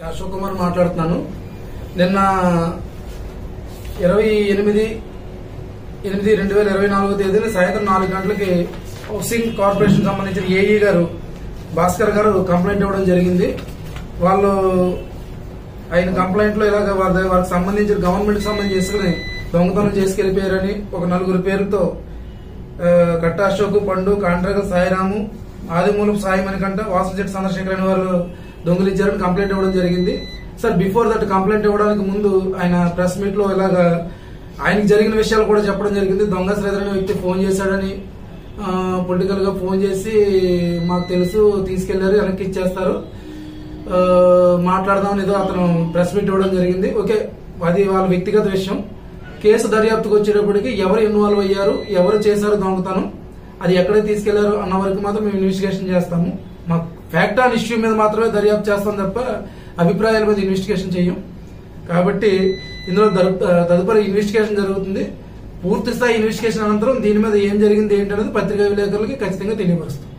అశోక్ కుమార్ మాట్లాడుతున్నాను. నిన్న 28/8/2024 తేదీన సాయంత్రం 4 గంటలకి హౌసింగ్ కార్పొరేషన్ సంబంధించిన ఏఈ గారు భాస్కర్ గారు కంప్లైంట్ ఇవ్వడం జరిగింది. వాళ్ళు ఆయన కంప్లైంట్ లో ఇలాగ వాళ్ళకి సంబంధించిన గవర్నమెంట్ కి సంబంధించి దొంగతనం చేసుకెళ్లిపోయారని ఒక 4 పేరుతో కట్ట అశోక్, పండు, కాంట్రాక్టర్ సాయిరాము, ఆదిమూలపు సాయి మణికంఠ, వాసుచెట్టి చంద్రశేఖర్ అని వారు దొంగిలించారని కంప్లైంట్ ఇవ్వడం జరిగింది. సార్ బిఫోర్ దట్ కంప్లైంట్ ఇవ్వడానికి ముందు ఆయన ప్రెస్ మీట్ లో ఇలాగా ఆయనకి జరిగిన విషయాలు కూడా చెప్పడం జరిగింది. దొంగ శ్రీధర్ అనే వ్యక్తి ఫోన్ చేశాడని, పొలిటికల్ గా ఫోన్ చేసి మాకు తెలుసు తీసుకెళ్లారు, వెనక్కి ఇచ్చేస్తారు, మాట్లాడదామని ఏదో అతను ప్రెస్ మీట్ ఇవ్వడం జరిగింది. ఓకే, అది వాళ్ళ వ్యక్తిగత విషయం. కేసు దర్యాప్తుకు వచ్చేటప్పటికి ఎవరు ఇన్వాల్వ్ అయ్యారు, ఎవరు చేశారు దొంగతనం, అది ఎక్కడ తీసుకెళ్లారు అన్న వరకు మాత్రం మేము ఇన్వెస్టిగేషన్ చేస్తాము. మాకు ఫ్యాక్ట్ ఆన్ ఇష్యూ మీద మాత్రమే దర్యాప్తు చేస్తాం తప్ప అభిప్రాయాల మీద ఇన్వెస్టిగేషన్ చేయం. కాబట్టి ఇందులో తదుపరి ఇన్వెస్టిగేషన్ జరుగుతుంది. పూర్తి స్థాయి ఇన్వెస్టిగేషన్ అనంతరం దీని మీద ఏం జరిగింది ఏంటనేది పత్రికా విలేకరులకి ఖచ్చితంగా తెలియపరుస్తాం.